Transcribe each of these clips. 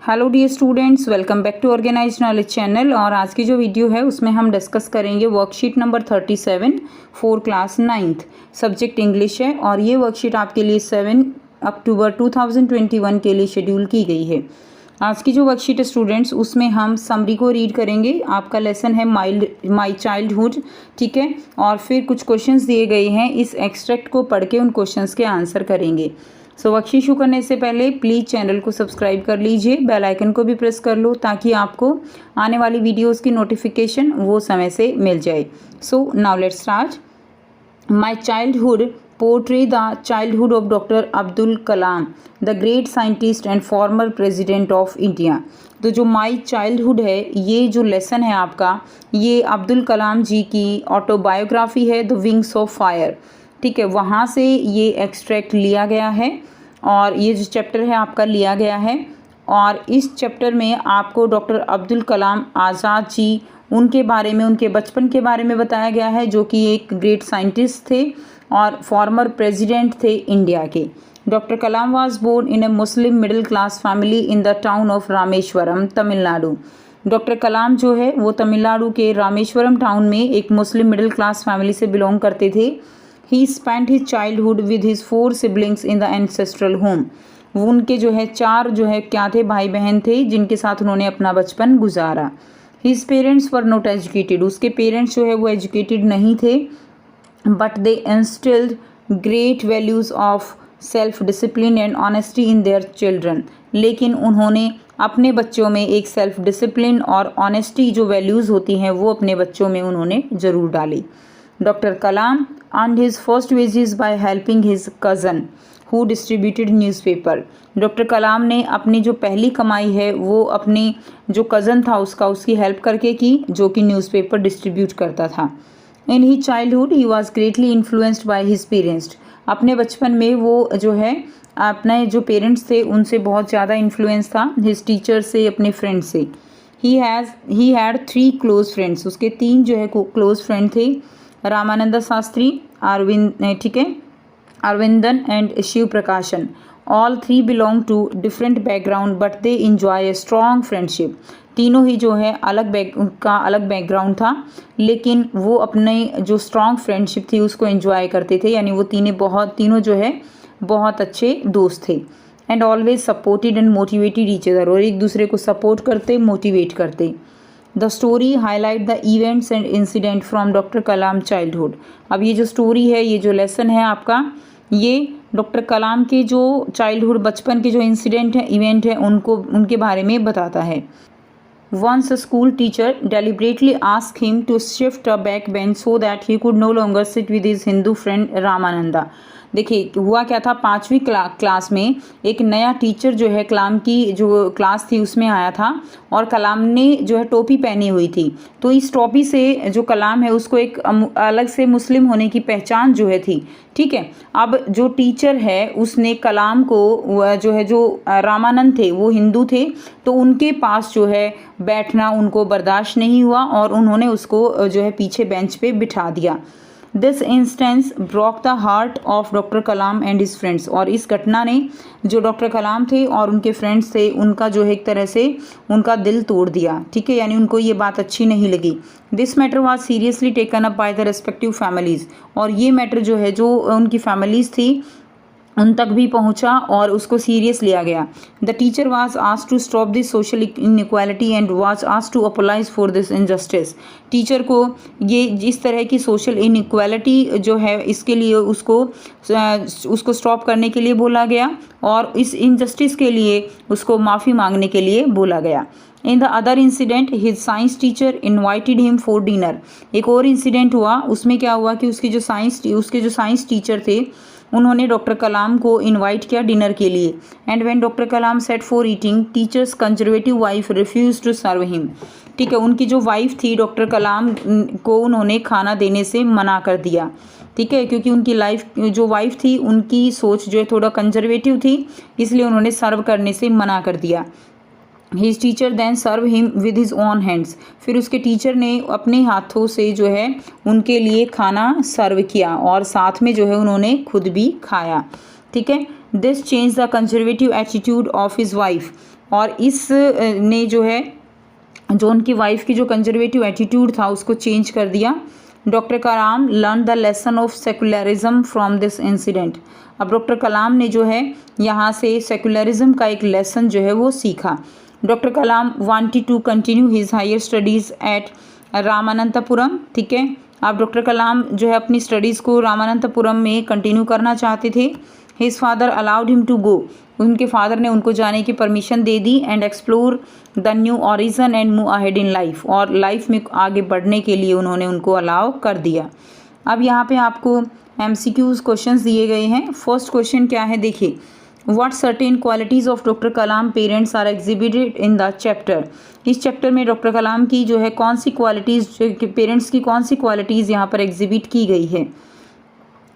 Hello dear students, welcome back to organised knowledge channel. और आज की जो वीडियो है उसमें हम डिस्कस करेंगे worksheet number 37 for class 9th, subject English है। और ये वर्कशीट आपके लिए 7 अक्टूबर 2021 के लिए शेड्यूल की गई है। आज की जो वर्कशीट है स्टूडेंट्स, उसमें हम समरी को रीड करेंगे। आपका लेसन है माई चाइल्डहुड, ठीक है। और फिर कुछ क्वेश्चंस दिए गए हैं, इस एक्सट्रैक्ट को पढ़ के उन क्वेश्चंस के आंसर करेंगे। वर्कशीट शुरू करने से पहले प्लीज़ चैनल को सब्सक्राइब कर लीजिए, बेल आइकन को भी प्रेस कर लो ताकि आपको आने वाली वीडियोस की नोटिफिकेशन वो समय से मिल जाए। So now let's start. My childhood portray the childhood of doctor Abdul Kalam, the great scientist and former president of India. तो जो माय चाइल्डहुड है, ये जो लेसन है आपका, ये अब्दुल कलाम जी की ऑटोबायोग्राफी है, द विंग्स ऑफ फायर, ठीक है। वहाँ से ये एक्सट्रैक्ट लिया गया है और ये जो चैप्टर है आपका लिया गया है। और इस चैप्टर में आपको डॉक्टर अब्दुल कलाम आज़ाद जी, उनके बारे में, उनके बचपन के बारे में बताया गया है, जो कि एक ग्रेट साइंटिस्ट थे और फॉर्मर प्रेसिडेंट थे इंडिया के। Doctor Kalam was born in a Muslim middle class family in the town of Rameswaram, Tamil Nadu. Doctor Kalam जो है वो तमिलनाडु के रामेश्वरम टाउन में एक मुस्लिम मिडिल क्लास फैमिली से बिलोंग करते थे। He spent his childhood with his 4 siblings in the ancestral home. वो उनके जो है 4 जो है क्या थे, भाई बहन थे, जिनके साथ उन्होंने अपना बचपन गुजारा। His parents were not educated. उसके पेरेंट्स जो है वो एजुकेटेड नहीं थे, but they instilled great values of self discipline and honesty in their children. लेकिन उन्होंने अपने बच्चों में एक सेल्फ डिसिप्लिन और ऑनेस्टी जो वैल्यूज़ होती हैं वो अपने बच्चों में उन्होंने ज़रूर डाली। Dr. Kalam earned his first wages by helping his cousin who distributed newspaper. Doctor Kalam ने अपनी जो पहली कमाई है वो अपने जो कज़न था उसकी हेल्प करके की, जो कि न्यूज़पेपर डिस्ट्रीब्यूट करता था। In his childhood he was greatly influenced by his parents. अपने बचपन में वो जो है अपने जो पेरेंट्स थे उनसे बहुत ज़्यादा इन्फ्लुएंस था, हिज टीचर से, अपने फ्रेंड से। He had 3 close friends. उसके 3 जो है क्लोज फ्रेंड थे, रामानंद शास्त्री, अरविंद, ठीक है, Aravindan and Shiva Prakasan. All 3 belong to different background but they enjoy a strong friendship. तीनों ही जो है अलग बैकग्राउंड था, लेकिन वो अपने जो स्ट्रॉन्ग फ्रेंडशिप थी उसको एंजॉय करते थे। यानी वो तीनों जो है बहुत अच्छे दोस्त थे। And always supported and motivated each other, और एक दूसरे को सपोर्ट करते, मोटिवेट करते। The story highlight the events and incident from doctor Kalam childhood. अब ये जो स्टोरी है, ये जो लेसन है आपका, ये डॉक्टर कलाम के जो चाइल्डहुड, बचपन के जो इंसिडेंट है, इवेंट है, उनके बारे में बताता है। Once a school teacher deliberately asked him to shift a back bench so that he could no longer sit with his Hindu friend Ramananda. देखिए हुआ क्या था, 5वीं क्लास में एक नया टीचर जो है कलाम की जो क्लास थी उसमें आया था, और कलाम ने जो है टोपी पहनी हुई थी। तो इस टोपी से जो कलाम है उसको एक अलग से मुस्लिम होने की पहचान जो है थी, ठीक है। अब जो टीचर है उसने कलाम को जो है, जो रामानंद थे वो हिंदू थे, तो उनके पास जो है बैठना उनको बर्दाश्त नहीं हुआ और उन्होंने उसको जो है पीछे बेंच पे बिठा दिया। This instance broke the heart of doctor Kalam and his friends. और इस घटना ने जो डॉक्टर कलाम थे और उनके फ्रेंड्स थे उनका जो है एक तरह से उनका दिल तोड़ दिया, ठीक है। यानी उनको ये बात अच्छी नहीं लगी। This matter was seriously taken up by the respective families. और ये मैटर जो है, जो उनकी फैमिलीज़ थी उन तक भी पहुंचा और उसको सीरियस लिया गया। The teacher was asked to stop this social inequality and was asked to apologise for this injustice. Teacher को ये जिस तरह की सोशल इनइक्वालिटी जो है इसके लिए उसको स्टॉप करने के लिए बोला गया और इस इनजस्टिस के लिए उसको माफ़ी मांगने के लिए बोला गया। In the other incident his science teacher invited him for dinner. एक और इंसिडेंट हुआ, उसमें क्या हुआ कि उसके जो साइंस टीचर थे उन्होंने डॉक्टर कलाम को इनवाइट किया डिनर के लिए। And when doctor Kalam set for eating, teacher's conservative wife refuse to serve him, ठीक है। उनकी जो वाइफ थी डॉक्टर कलाम को उन्होंने खाना देने से मना कर दिया, ठीक है, क्योंकि उनकी जो वाइफ थी उनकी सोच जो है थोड़ा कंजर्वेटिव थी, इसलिए उन्होंने सर्व करने से मना कर दिया। His teacher then serve him with his own hands. फिर उसके टीचर ने अपने हाथों से जो है उनके लिए खाना सर्व किया और साथ में जो है उन्होंने खुद भी खाया, ठीक है। This change the conservative attitude of his wife. और इस ने जो है जो उनकी वाइफ की जो कंजर्वेटिव एटीट्यूड था उसको चेंज कर दिया। Doctor Kalam learn the lesson of secularism from this incident. अब डॉक्टर कलाम ने जो है यहाँ से सेकुलरिज्म का एक लेसन जो है वो सीखा। Doctor Kalam wanted to continue his higher studies at Ramanathapuram. ठीक है, अब डॉक्टर कलाम जो है अपनी स्टडीज़ को रामानंतपुरम में कंटिन्यू करना चाहते थे। His father allowed him to go. उनके फादर ने उनको जाने की परमिशन दे दी। And explore the new horizon and move ahead in life. और लाइफ में आगे बढ़ने के लिए उन्होंने उनको अलाउ कर दिया। अब यहाँ पे आपको MCQs क्वेश्चंस दिए गए हैं। फर्स्ट क्वेश्चन क्या है देखिए, what certain qualities of doctor Kalam parents are exhibited in the chapter. इस चैप्टर में डॉक्टर कलाम की जो है कौन सी क्वालिटीज़, पेरेंट्स की कौन सी क्वालिटीज़ यहाँ पर एग्जिबिट की गई है।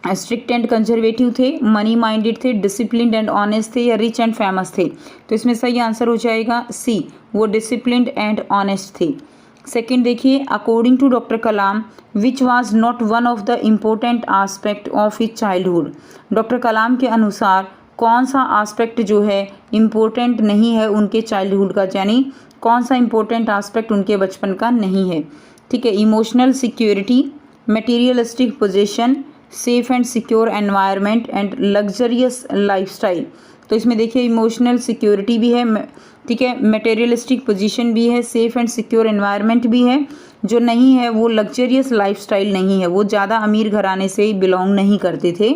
स्ट्रिक्ट एंड कंजर्वेटिव थे, मनी माइंडेड थे, डिसिप्लिन्ड एंड ऑनेस्ट थे, या रिच एंड फेमस थे। तो इसमें सही आंसर हो जाएगा सी, वो डिसिप्लिन्ड एंड ऑनेस्ट थे। सेकेंड देखिए, according to doctor Kalam which was not one of the important aspect of his childhood. Doctor Kalam के अनुसार कौन सा आस्पेक्ट जो है इम्पोर्टेंट नहीं है उनके चाइल्डहुड का, यानी कौन सा इम्पोर्टेंट आस्पेक्ट उनके बचपन का नहीं है। ठीक है, emotional security, materialistic position, safe and secure environment and luxurious lifestyle. तो इसमें देखिए इमोशनल सिक्योरिटी भी है, ठीक है, मटेरियलिस्टिक पोजीशन भी है, सेफ एंड सिक्योर एनवायरनमेंट भी है। जो नहीं है वो लग्जरियस लाइफस्टाइल नहीं है, वो ज़्यादा अमीर घराने से बिलोंग नहीं करते थे।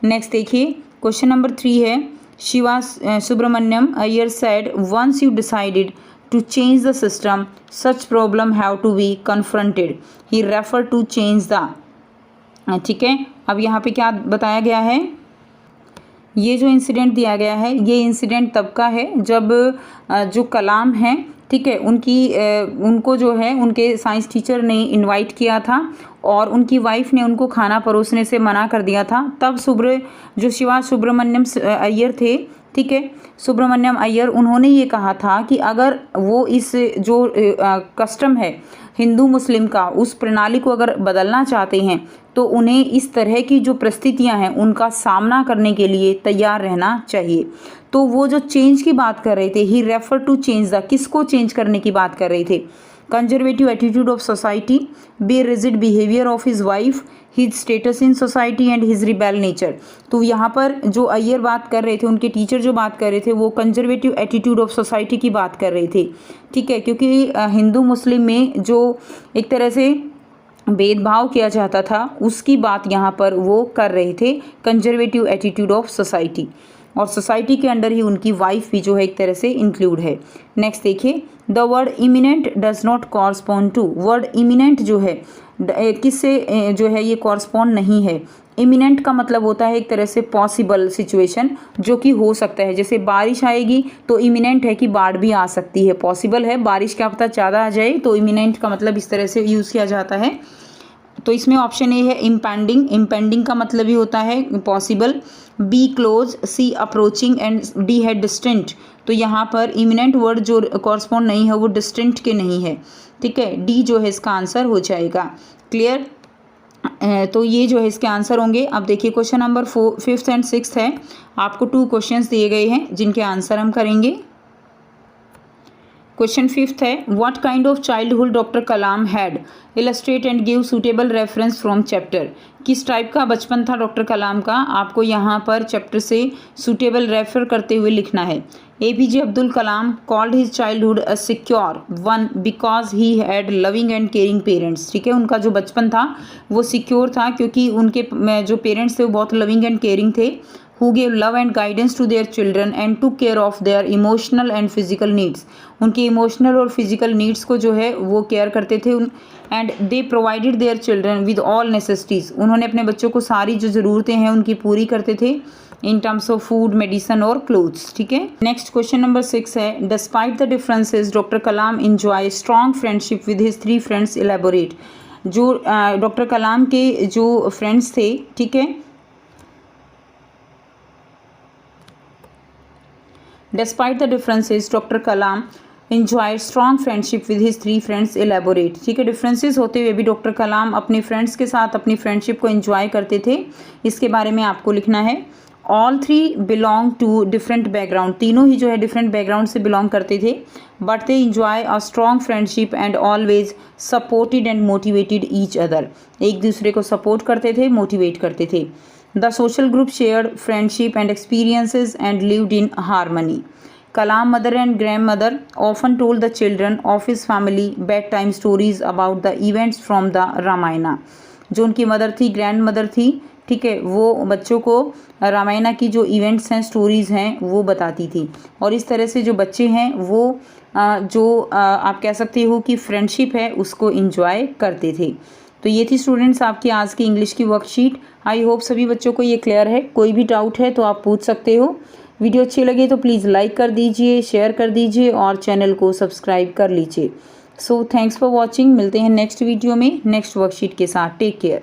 नेक्स्ट देखिए, क्वेश्चन नंबर 3 है, Shiva Subramania Iyer said once you decided to change the system such problem have to be confronted, he refer to change the। ठीक है, अब यहाँ पे क्या बताया गया है, ये जो इंसिडेंट दिया गया है ये इंसिडेंट तब का है जब जो कलाम हैं, ठीक है, उनको जो है उनके साइंस टीचर ने इनवाइट किया था और उनकी वाइफ ने उनको खाना परोसने से मना कर दिया था। तब जो शिवा सुब्रमण्यम अय्यर थे, ठीक है, सुब्रमण्यम अय्यर, उन्होंने ये कहा था कि अगर वो इस जो कस्टम है हिंदू मुस्लिम का, उस प्रणाली को अगर बदलना चाहते हैं तो उन्हें इस तरह की जो परिस्थितियां हैं उनका सामना करने के लिए तैयार रहना चाहिए। तो वो जो चेंज की बात कर रहे थे, ही रेफर टू चेंज द, किसको चेंज करने की बात कर रहे थे, conservative attitude of society, B rigid behaviour of his wife, his status in society and his rebel nature. तो यहाँ पर जो अय्यर बात कर रहे थे, उनके टीचर जो बात कर रहे थे वो कंजर्वेटिव एटीट्यूड ऑफ सोसाइटी की बात कर रहे थे। ठीक है, क्योंकि हिंदू मुस्लिम में जो एक तरह से भेदभाव किया जाता था उसकी बात यहाँ पर वो कर रहे थे, कंजर्वेटिव एटीट्यूड ऑफ सोसाइटी। और सोसाइटी के अंडर ही उनकी वाइफ भी जो है एक तरह से इंक्लूड है। नेक्स्ट देखिए, the word imminent does not correspond to. Word imminent जो है किससे जो है ये कॉरस्पॉन्ड नहीं है। इमिनेंट का मतलब होता है एक तरह से पॉसिबल सिचुएशन, जो कि हो सकता है। जैसे बारिश आएगी तो इमिनेंट है कि बाढ़ भी आ सकती है, पॉसिबल है बारिश क्या पता ज़्यादा आ जाए, तो इमिनेंट का मतलब इस तरह से यूज़ किया जाता है। तो इसमें ऑप्शन ए है इम्पेंडिंग। इम्पेंडिंग का मतलब ही होता है possible. B close, C approaching and D है डिस्टेंट। तो यहाँ पर इमिनेंट वर्ड जो कॉरस्पॉन्ड नहीं है वो डिस्टेंट के नहीं है। ठीक है, डी जो है इसका आंसर हो जाएगा। क्लियर, तो ये जो है इसके आंसर होंगे। अब देखिए question number 5th and 6th है, आपको 2 क्वेश्चंस दिए गए हैं जिनके आंसर हम करेंगे। क्वेश्चन 5th है, what kind of childhood doctor Kalam had, illustrate and give suitable reference from chapter. किस टाइप का बचपन था डॉक्टर कलाम का, आपको यहाँ पर चैप्टर से सूटेबल रेफर करते हुए लिखना है। APJ Abdul Kalam called his childhood a secure one because he had loving and caring parents. ठीक है, उनका जो बचपन था वो सिक्योर था क्योंकि उनके जो पेरेंट्स थे वो बहुत लविंग एंड केयरिंग थे। who gave love and guidance to their children and took care of their emotional and physical needs। उनकी इमोशनल और फिजिकल नीड्स को जो है वो केयर करते थे। And they provided their children with all necessities. उन्होंने अपने बच्चों को सारी जो ज़रूरतें हैं उनकी पूरी करते थे in terms of food, medicine और क्लोथ्स। ठीक है, नेक्स्ट क्वेश्चन नंबर 6 है, despite the differences doctor Kalam enjoy strong friendship with his 3 friends elaborate. जो डॉक्टर कलाम के जो फ्रेंड्स थे, ठीक है, Despite the differences, Dr. Kalam enjoyed strong friendship with his 3 friends elaborate। ठीक है, डिफरेंसेस होते हुए भी डॉक्टर कलाम अपने फ्रेंड्स के साथ अपनी फ्रेंडशिप को एंजॉय करते थे, इसके बारे में आपको लिखना है। All three belong to different background, तीनों ही जो है डिफरेंट बैकग्राउंड से बिलोंग करते थे, but they enjoy a strong friendship and always supported and motivated each other, एक दूसरे को सपोर्ट करते थे, मोटिवेट करते थे। The social group shared friendship and experiences and lived in harmony. Kalam mother and grandmother often told the children of his family bedtime stories about the events from the Ramayana। जो उनकी mother थी, grand mother थी, ठीक है, वो बच्चों को रामायणा की जो इवेंट्स हैं, स्टोरीज़ हैं, वो बताती थी। और इस तरह से जो बच्चे हैं वो आप कह सकते हो कि फ्रेंडशिप है उसको इंजॉय करते थे। तो ये थी स्टूडेंट्स आपकी आज की इंग्लिश की वर्कशीट। आई होप सभी बच्चों को ये क्लियर है। कोई भी डाउट है तो आप पूछ सकते हो। वीडियो अच्छी लगे तो प्लीज़ लाइक कर दीजिए, शेयर कर दीजिए और चैनल को सब्सक्राइब कर लीजिए। So thanks for watching. मिलते हैं नेक्स्ट वीडियो में नेक्स्ट वर्कशीट के साथ। Take care.